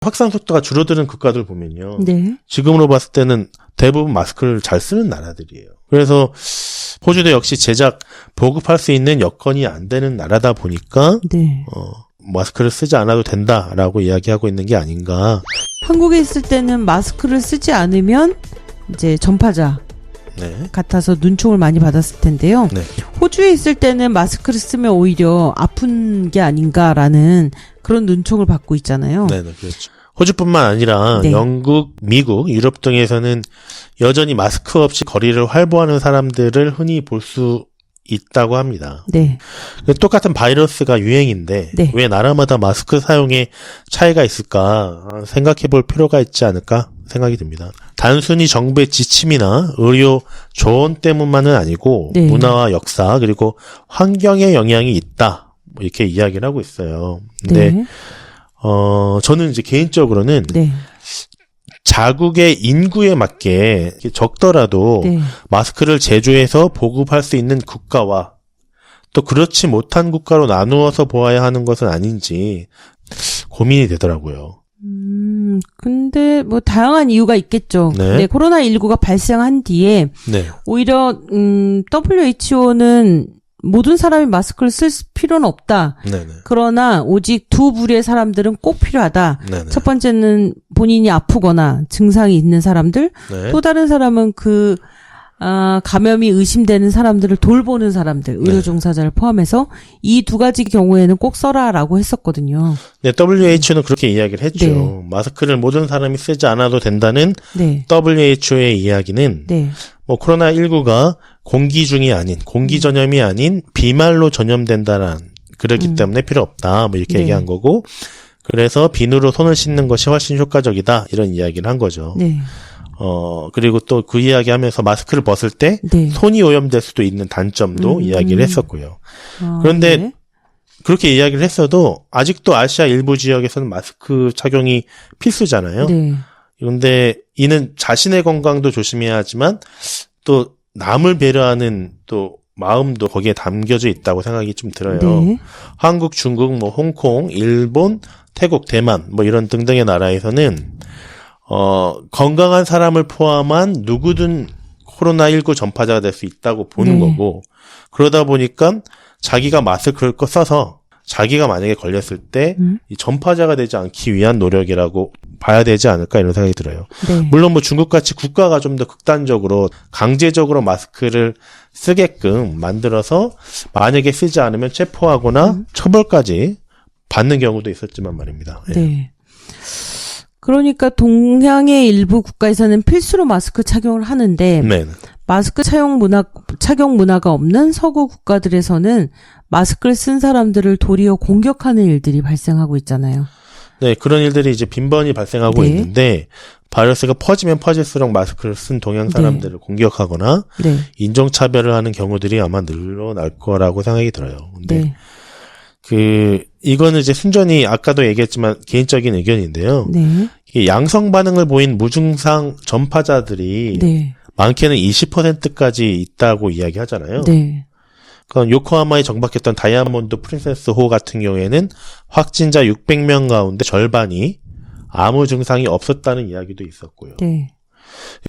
확산 속도가 줄어드는 국가들 보면요. 네. 지금으로 봤을 때는 대부분 마스크를 잘 쓰는 나라들이에요. 그래서 호주도 역시 제작, 보급할 수 있는 여건이 안 되는 나라다 보니까 네. 마스크를 쓰지 않아도 된다라고 이야기하고 있는 게 아닌가. 한국에 있을 때는 마스크를 쓰지 않으면 이제 전파자 네. 같아서 눈총을 많이 받았을 텐데요. 네. 호주에 있을 때는 마스크를 쓰면 오히려 아픈 게 아닌가라는 그런 눈총을 받고 있잖아요. 네, 그렇죠. 호주뿐만 아니라 네. 영국, 미국, 유럽 등에서는 여전히 마스크 없이 거리를 활보하는 사람들을 흔히 볼 수 있다고 합니다. 네. 똑같은 바이러스가 유행인데 네. 왜 나라마다 마스크 사용에 차이가 있을까 생각해 볼 필요가 있지 않을까 생각이 듭니다. 단순히 정부의 지침이나 의료 조언 때문만은 아니고 네. 문화와 역사 그리고 환경에 영향이 있다 이렇게 이야기를 하고 있어요. 근데 네. 저는 이제 개인적으로는 네. 자국의 인구에 맞게 적더라도 네. 마스크를 제조해서 보급할 수 있는 국가와 또 그렇지 못한 국가로 나누어서 보아야 하는 것은 아닌지 고민이 되더라고요. 근데 뭐 다양한 이유가 있겠죠. 네. 네, 코로나19가 발생한 뒤에 네. 오히려 WHO는 모든 사람이 마스크를 쓸 필요는 없다. 네네. 그러나 오직 두 부류의 사람들은 꼭 필요하다. 네네. 첫 번째는 본인이 아프거나 증상이 있는 사람들, 네. 또 다른 사람은 감염이 의심되는 사람들을 돌보는 사람들, 의료 종사자를 포함해서 이 두 가지 경우에는 꼭 써라라고 했었거든요. 네, WHO는 그렇게 이야기를 했죠. 네. 마스크를 모든 사람이 쓰지 않아도 된다는 네. WHO의 이야기는 네. 코로나19가 공기 중이 아닌, 공기 전염이 아닌 비말로 전염된다는 그렇기 때문에 필요 없다. 뭐 이렇게 네. 얘기한 거고, 그래서 비누로 손을 씻는 것이 훨씬 효과적이다. 이런 이야기를 한 거죠. 네. 그리고 또 그 이야기 하면서 마스크를 벗을 때 네. 손이 오염될 수도 있는 단점도 이야기를 했었고요. 그런데 네. 그렇게 이야기를 했어도 아직도 아시아 일부 지역에서는 마스크 착용이 필수잖아요. 네. 그런데 이는 자신의 건강도 조심해야 하지만 또 남을 배려하는 또 마음도 거기에 담겨져 있다고 생각이 좀 들어요. 네. 한국, 중국, 뭐 홍콩, 일본, 태국, 대만 뭐 이런 등등의 나라에서는 건강한 사람을 포함한 누구든 코로나19 전파자가 될 수 있다고 보는 네. 거고, 그러다 보니까 자기가 마스크를 써서 자기가 만약에 걸렸을 때 이 전파자가 되지 않기 위한 노력이라고 봐야 되지 않을까 이런 생각이 들어요. 네. 물론 뭐 중국같이 국가가 좀 더 극단적으로 강제적으로 마스크를 쓰게끔 만들어서 만약에 쓰지 않으면 체포하거나 처벌까지 받는 경우도 있었지만 말입니다. 예. 네. 그러니까 동양의 일부 국가에서는 필수로 마스크 착용을 하는데 네. 마스크 착용 문화가 없는 서구 국가들에서는 마스크를 쓴 사람들을 도리어 공격하는 일들이 발생하고 있잖아요. 네, 그런 일들이 이제 빈번히 발생하고 네. 있는데 바이러스가 퍼지면 퍼질수록 마스크를 쓴 동양 사람들을 공격하거나 네. 인종차별을 하는 경우들이 아마 늘어날 거라고 생각이 들어요. 근데 네. 이거는 이제 순전히 아까도 얘기했지만 개인적인 의견인데요. 네. 이게 양성 반응을 보인 무증상 전파자들이 네. 많게는 20%까지 있다고 이야기하잖아요. 네. 그러니까 요코하마에 정박했던 다이아몬드 프린세스 호 같은 경우에는 확진자 600명 가운데 절반이 아무 증상이 없었다는 이야기도 있었고요. 네.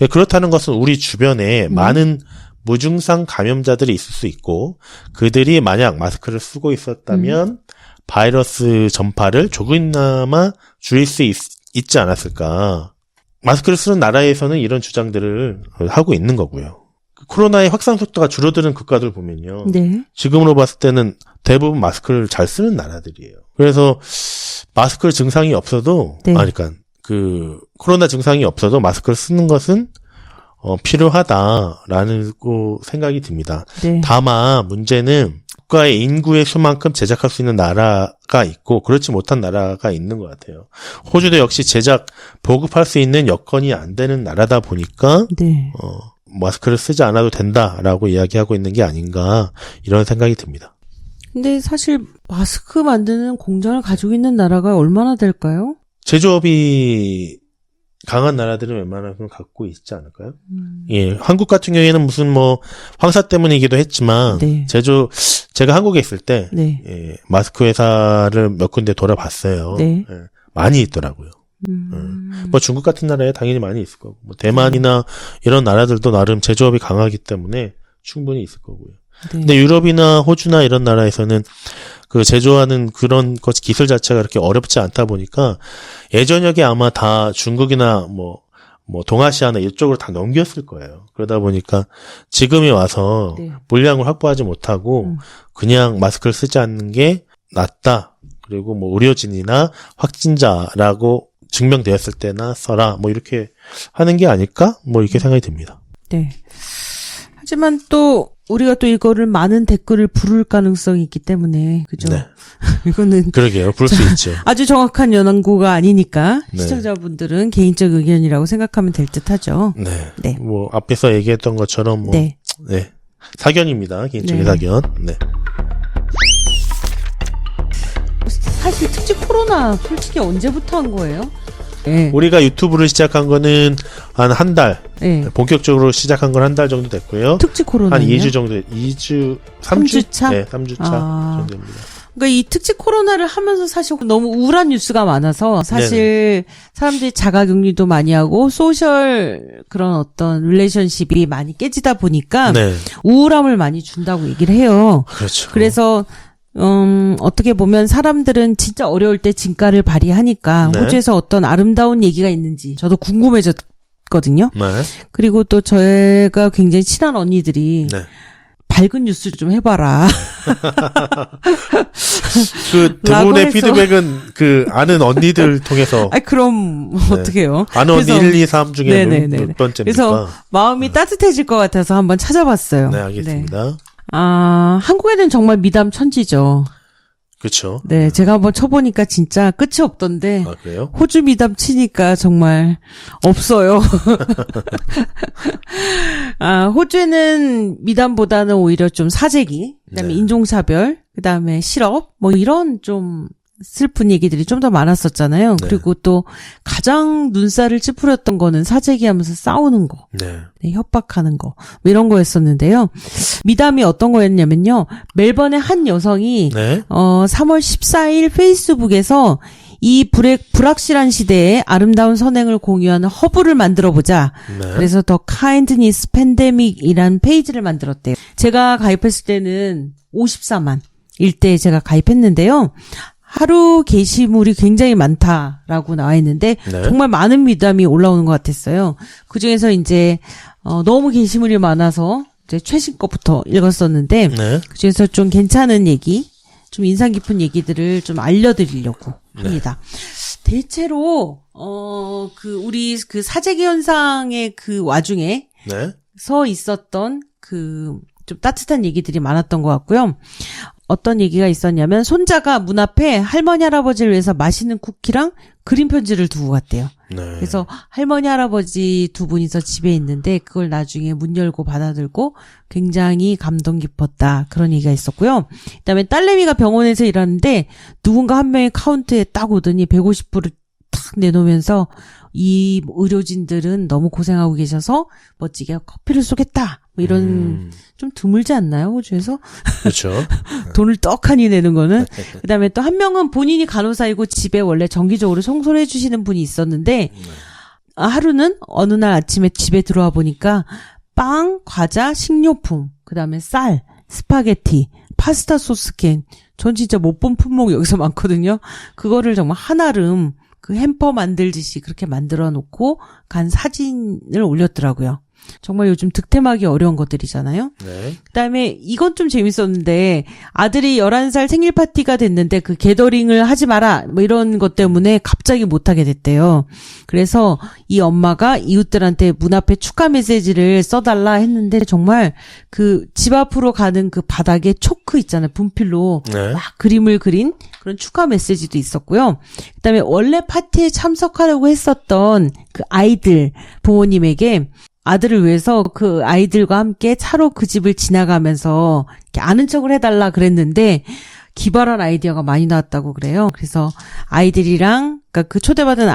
그렇다는 것은 우리 주변에 많은 무증상 감염자들이 있을 수 있고 그들이 만약 마스크를 쓰고 있었다면 바이러스 전파를 조금이나마 줄일 수 있지 않았을까. 마스크를 쓰는 나라에서는 이런 주장들을 하고 있는 거고요. 코로나의 확산 속도가 줄어드는 국가들 보면요. 네. 지금으로 봤을 때는 대부분 마스크를 잘 쓰는 나라들이에요. 그래서 마스크 증상이 없어도, 네. 그러니까 코로나 증상이 없어도 마스크를 쓰는 것은 필요하다라는 생각이 듭니다. 네. 다만 문제는 국가의 인구의 수만큼 제작할 수 있는 나라가 있고 그렇지 못한 나라가 있는 것 같아요. 호주도 역시 제작, 보급할 수 있는 여건이 안 되는 나라다 보니까 네. 마스크를 쓰지 않아도 된다라고 이야기하고 있는 게 아닌가 이런 생각이 듭니다. 근데 사실 마스크 만드는 공장을 가지고 있는 나라가 얼마나 될까요? 제조업이 강한 나라들은 웬만하면 갖고 있지 않을까요? 예, 한국 같은 경우에는 무슨 황사 때문이기도 했지만 네. 제가 한국에 있을 때 네. 예, 마스크 회사를 몇 군데 돌아봤어요. 네. 예, 많이 있더라고요. 뭐 중국 같은 나라에 당연히 많이 있을 거고, 뭐 대만이나 이런 나라들도 나름 제조업이 강하기 때문에 충분히 있을 거고요. 네. 근데 유럽이나 호주나 이런 나라에서는 그 제조하는 그런 것 기술 자체가 그렇게 어렵지 않다 보니까 예전역에 아마 다 중국이나 뭐 동아시아나 이쪽으로 다 넘겼을 거예요. 그러다 보니까 지금이 와서 네. 물량을 확보하지 못하고 그냥 마스크를 쓰지 않는 게 낫다. 그리고 뭐 의료진이나 확진자라고 증명되었을 때나 써라. 뭐 이렇게 하는 게 아닐까? 뭐 이렇게 생각이 듭니다. 네. 하지만 또 우리가 또 이거를 많은 댓글을 부를 가능성이 있기 때문에 그죠? 네. 이거는 그러게요. 부를 수 있죠. 아주 정확한 연구가 아니니까 네. 시청자분들은 개인적 의견이라고 생각하면 될 듯하죠. 네. 네. 뭐 앞에서 얘기했던 것처럼 뭐 네. 네. 사견입니다. 개인적인 네. 사견. 네. 사실 특히 코로나 솔직히 언제부터 한 거예요? 네. 우리가 유튜브를 시작한 거는 한 달. 네. 본격적으로 시작한 건 한 달 정도 됐고요. 특집 코로나 한 2주 정도, 3주? 3주 차? 네, 3주 차 아. 정도입니다. 그러니까 이 특집 코로나를 하면서 사실 너무 우울한 뉴스가 많아서 사실 사람들이 자가격리도 많이 하고 소셜 그런 어떤 릴레이션십이 많이 깨지다 보니까 네. 우울함을 많이 준다고 얘기를 해요. 그렇죠. 그래서 어떻게 보면 사람들은 진짜 어려울 때 진가를 발휘하니까 네. 호주에서 어떤 아름다운 얘기가 있는지 저도 궁금해졌거든요. 네. 그리고 또 저희가 굉장히 친한 언니들이 네. 밝은 뉴스를 좀 해봐라. 그 라고 대부분의 해서. 피드백은 그 아는 언니들 통해서 아 그럼 어떡해요? 아는 언니 그래서 1, 2, 3 중에 네네네네. 몇 번째입니까? 그래서 마음이 따뜻해질 것 같아서 한번 찾아봤어요. 네, 알겠습니다. 한국에는 정말 미담 천지죠. 그렇죠. 네, 제가 한번 쳐보니까 진짜 끝이 없던데 아, 그래요? 호주 미담 치니까 정말 없어요. 호주에는 미담보다는 오히려 좀 사재기, 그다음에 네. 인종차별, 그다음에 실업, 뭐 이런 좀 슬픈 얘기들이 좀 더 많았었잖아요. 네. 그리고 또 가장 눈살을 찌푸렸던 거는 사재기하면서 싸우는 거, 네. 네, 협박하는 거, 뭐 이런 거였었는데요. 미담이 어떤 거였냐면요. 멜번의 한 여성이 네. 3월 14일 페이스북에서 이 불확실한 시대에 아름다운 선행을 공유하는 허브를 만들어보자. 네. 그래서 더 카인드니스 팬데믹이란 페이지를 만들었대요. 제가 가입했을 때는 54만 일대 제가 가입했는데요. 하루 게시물이 굉장히 많다라고 나와 있는데 네. 정말 많은 미담이 올라오는 것 같았어요. 그중에서 이제 너무 게시물이 많아서 이제 최신 것부터 읽었었는데 네. 그중에서 좀 괜찮은 얘기, 좀 인상 깊은 얘기들을 좀 알려드리려고 합니다. 대체로 우리 그 사재기 현상의 그 와중에 네. 서 있었던 그 좀 따뜻한 얘기들이 많았던 것 같고요. 어떤 얘기가 있었냐면 손자가 문 앞에 할머니 할아버지를 위해서 맛있는 쿠키랑 그림 편지를 두고 갔대요. 네. 그래서 할머니 할아버지 두 분이서 집에 있는데 그걸 나중에 문 열고 받아들고 굉장히 감동 깊었다. 그런 얘기가 있었고요. 그다음에 딸내미가 병원에서 일하는데 누군가 한 명이 카운트에 딱 오더니 150불을 탁 내놓으면서 이 의료진들은 너무 고생하고 계셔서 멋지게 커피를 쏘겠다. 뭐 이런 좀 드물지 않나요? 호주에서? 그렇죠. 돈을 떡하니 내는 거는. 그다음에 또 한 명은 본인이 간호사이고 집에 원래 정기적으로 청소를 해주시는 분이 있었는데 하루는 어느 날 아침에 집에 들어와 보니까 빵, 과자, 식료품, 그다음에 쌀, 스파게티, 파스타 소스 캔. 전 진짜 못 본 품목 여기서 많거든요. 그거를 정말 한아름 그 햄퍼 만들듯이 그렇게 만들어 놓고 간 사진을 올렸더라고요. 정말 요즘 득템하기 어려운 것들이잖아요. 네. 그다음에 이건 좀 재밌었는데 아들이 11살 생일 파티가 됐는데 그 게더링을 하지 마라 뭐 이런 것 때문에 갑자기 못 하게 됐대요. 그래서 이 엄마가 이웃들한테 문 앞에 축하 메시지를 써달라 했는데 정말 그 집 앞으로 가는 그 바닥에 초크 있잖아요. 분필로 네. 막 그림을 그린 그런 축하 메시지도 있었고요. 그다음에 원래 파티에 참석하려고 했었던 그 아이들 부모님에게 아들을 위해서 그 아이들과 함께 차로 그 집을 지나가면서 이렇게 아는 척을 해달라 그랬는데 기발한 아이디어가 많이 나왔다고 그래요. 그래서 아이들이랑 그러니까 그 초대받은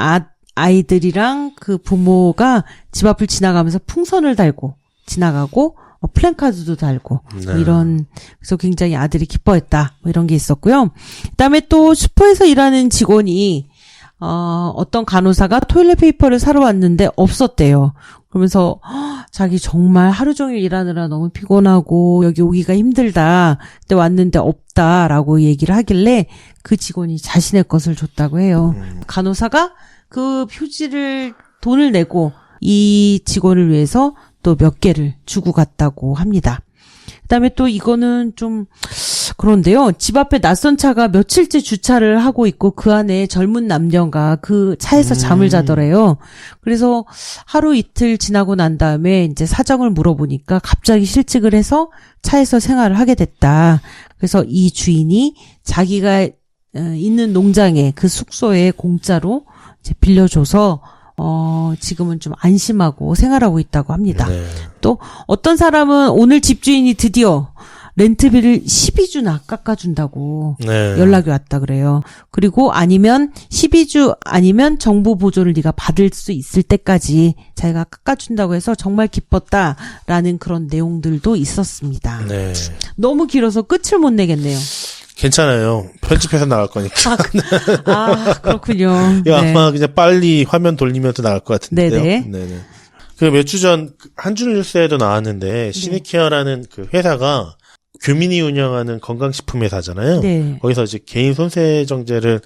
아이들이랑 그 부모가 집 앞을 지나가면서 풍선을 달고 지나가고 플랜카드도 달고 네. 뭐 이런 그래서 굉장히 아들이 기뻐했다 뭐 이런 게 있었고요. 그다음에 또 슈퍼에서 일하는 직원이 어떤 간호사가 토일렛 페이퍼를 사러 왔는데 없었대요. 그러면서 자기 정말 하루 종일 일하느라 너무 피곤하고 여기 오기가 힘들다. 근데 왔는데 없다라고 얘기를 하길래 그 직원이 자신의 것을 줬다고 해요. 간호사가 그 휴지를 돈을 내고 이 직원을 위해서 또 몇 개를 주고 갔다고 합니다. 그다음에 또 이거는 좀 그런데요. 집 앞에 낯선 차가 며칠째 주차를 하고 있고 그 안에 젊은 남녀가 그 차에서 잠을 자더래요. 그래서 하루 이틀 지나고 난 다음에 이제 사정을 물어보니까 갑자기 실직을 해서 차에서 생활을 하게 됐다. 그래서 이 주인이 자기가 있는 농장에 그 숙소에 공짜로 이제 빌려줘서 지금은 좀 안심하고 생활하고 있다고 합니다. 네. 또 어떤 사람은 오늘 집주인이 드디어 렌트비를 12주나 깎아준다고 네. 연락이 왔다 그래요. 그리고 아니면 12주 아니면 정부 보조를 네가 받을 수 있을 때까지 자기가 깎아준다고 해서 정말 기뻤다라는 그런 내용들도 있었습니다. 네. 너무 길어서 끝을 못 내겠네요. 괜찮아요. 편집해서 나갈 거니까. 그렇군요. 이거 네. 아마 그냥 빨리 화면 돌리면서 나갈 것 같은데요. 네네. 네네. 그 몇 주 전 한줄 뉴스에도 나왔는데 시니케어라는 그 회사가 교민이 운영하는 건강식품 회사잖아요. 네. 거기서 이제 개인 손세정제를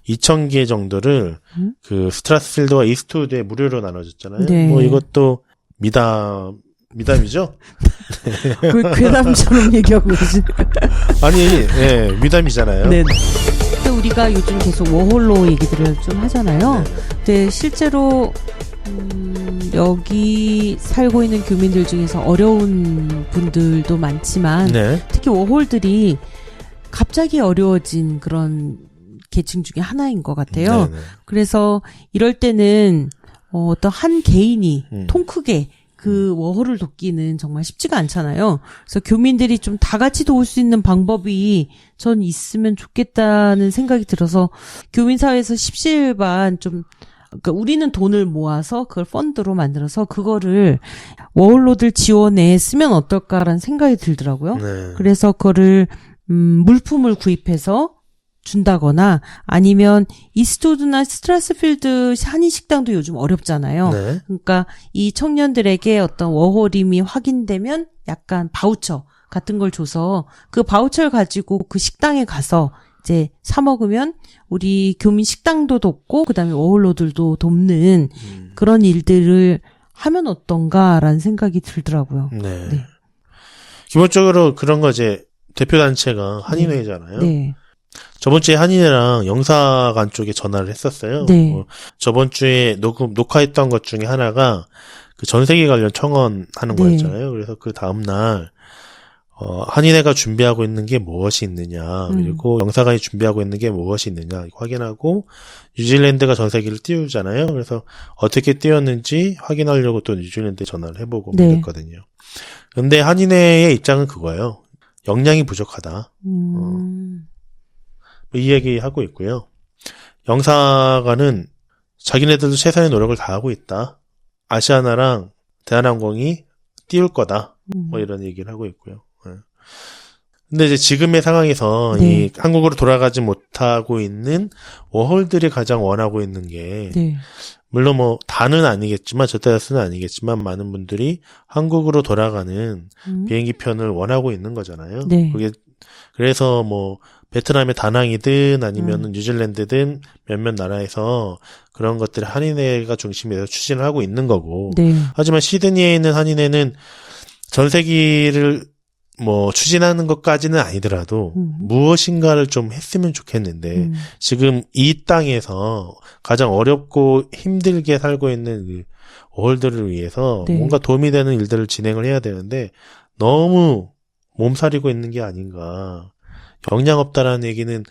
2,000개 정도를 그 스트라스필드와 이스트우드에 무료로 나눠줬잖아요. 네. 뭐 이것도 미담이죠? 왜 괴담처럼 얘기하고 계시? 아니, 예, 미담이잖아요. 네. 근데 우리가 요즘 계속 워홀로 얘기들을 좀 하잖아요. 근데 실제로 여기 살고 있는 교민들 중에서 어려운 분들도 많지만 네. 특히 워홀들이 갑자기 어려워진 그런 계층 중에 하나인 것 같아요. 네네. 그래서 이럴 때는 어떤 한 개인이 통 크게 그 워홀을 돕기는 정말 쉽지가 않잖아요. 그래서 교민들이 좀 다 같이 도울 수 있는 방법이 전 있으면 좋겠다는 생각이 들어서 교민사회에서 십시일반 좀 그러니까 우리는 돈을 모아서 그걸 펀드로 만들어서 그거를 워홀로들 지원에 쓰면 어떨까라는 생각이 들더라고요. 네. 그래서 그거를 물품을 구입해서 준다거나 아니면 이스트우드나 스트라스필드 한인식당도 요즘 어렵잖아요. 네. 그러니까 이 청년들에게 어떤 워홀임이 확인되면 약간 바우처 같은 걸 줘서 그 바우처를 가지고 그 식당에 가서 이제 사 먹으면 우리 교민 식당도 돕고 그다음에 워홀로들도 돕는 그런 일들을 하면 어떤가라는 생각이 들더라고요. 네. 네. 기본적으로 그런 거 이제 대표단체가 한인회잖아요. 네. 저번 주에 한인회랑 영사관 쪽에 전화를 했었어요. 네. 저번 주에 녹화했던 것 중에 하나가 그 전세기 관련 청원하는 네. 거였잖아요. 그래서 그 다음날 한인회가 준비하고 있는 게 무엇이 있느냐, 그리고 영사관이 준비하고 있는 게 무엇이 있느냐 확인하고 뉴질랜드가 전세기를 띄우잖아요. 그래서 어떻게 띄웠는지 확인하려고 또 뉴질랜드에 전화를 해보고 네. 그랬거든요. 근데 한인회의 입장은 그거예요. 역량이 부족하다. 이 얘기 하고 있고요. 영사관은 자기네들도 최선의 노력을 다하고 있다. 아시아나랑 대한항공이 띄울 거다. 뭐 이런 얘기를 하고 있고요. 네. 근데 이제 지금의 상황에서 네. 이 한국으로 돌아가지 못하고 있는 워홀들이 가장 원하고 있는 게 네. 물론 뭐 다는 아니겠지만 저따라서는 아니겠지만 많은 분들이 한국으로 돌아가는 비행기 편을 원하고 있는 거잖아요. 네. 그게 그래서 뭐 베트남의 다낭이든 아니면은 뉴질랜드든 몇몇 나라에서 그런 것들을 한인회가 중심에서 추진을 하고 있는 거고. 네. 하지만 시드니에 있는 한인회는 전세기를 뭐 추진하는 것까지는 아니더라도 무엇인가를 좀 했으면 좋겠는데 지금 이 땅에서 가장 어렵고 힘들게 살고 있는 그 워홀들을 위해서 네. 뭔가 도움이 되는 일들을 진행을 해야 되는데 너무 몸살이고 있는 게 아닌가. 역량 없다라는 얘기는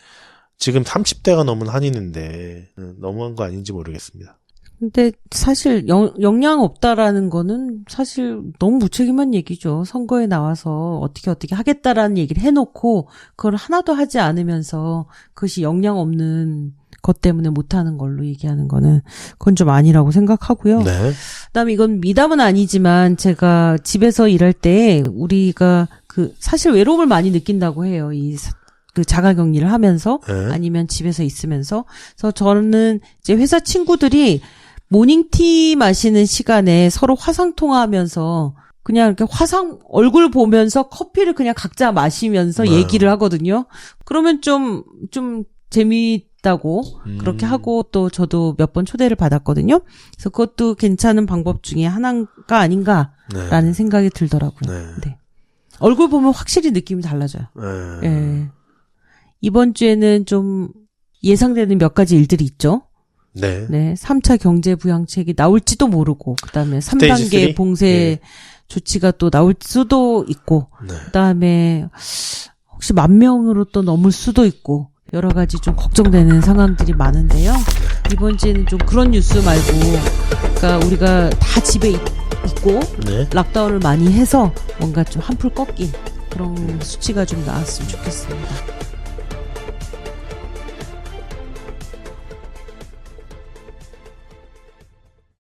지금 30대가 넘은 한인인데 너무한 거 아닌지 모르겠습니다. 근데 사실 역량 없다라는 거는 사실 너무 무책임한 얘기죠. 선거에 나와서 어떻게 하겠다라는 얘기를 해놓고 그걸 하나도 하지 않으면서 그것이 역량 없는 것 때문에 못하는 걸로 얘기하는 거는 그건 좀 아니라고 생각하고요. 네. 그다음에 이건 미담은 아니지만 제가 집에서 일할 때 우리가 사실 외로움을 많이 느낀다고 해요. 이 그 자가격리를 하면서 네. 아니면 집에서 있으면서. 그래서 저는 이제 회사 친구들이 모닝티 마시는 시간에 서로 화상통화하면서 그냥 이렇게 얼굴 보면서 커피를 그냥 각자 마시면서 얘기를 하거든요. 그러면 좀 재미있다고 그렇게 하고 또 저도 몇 번 초대를 받았거든요. 그래서 그것도 괜찮은 방법 중에 하나가 아닌가라는 생각이 들더라고요. 네. 네. 얼굴 보면 확실히 느낌이 달라져요. 네. 예. 이번 주에는 좀 예상되는 몇 가지 일들이 있죠. 네. 네. 3차 경제 부양책이 나올지도 모르고, 그 다음에 스테이지 3단계 쓰리? 봉쇄 네. 조치가 또 나올 수도 있고, 네. 그 다음에 혹시 10,000명으로 또 넘을 수도 있고, 여러 가지 좀 걱정되는 상황들이 많은데요. 이번 주에는 좀 그런 뉴스 말고, 그러니까 우리가 다 집에 있고, 네. 락다운을 많이 해서 뭔가 좀 한풀 꺾인 그런 수치가 좀 나왔으면 좋겠습니다.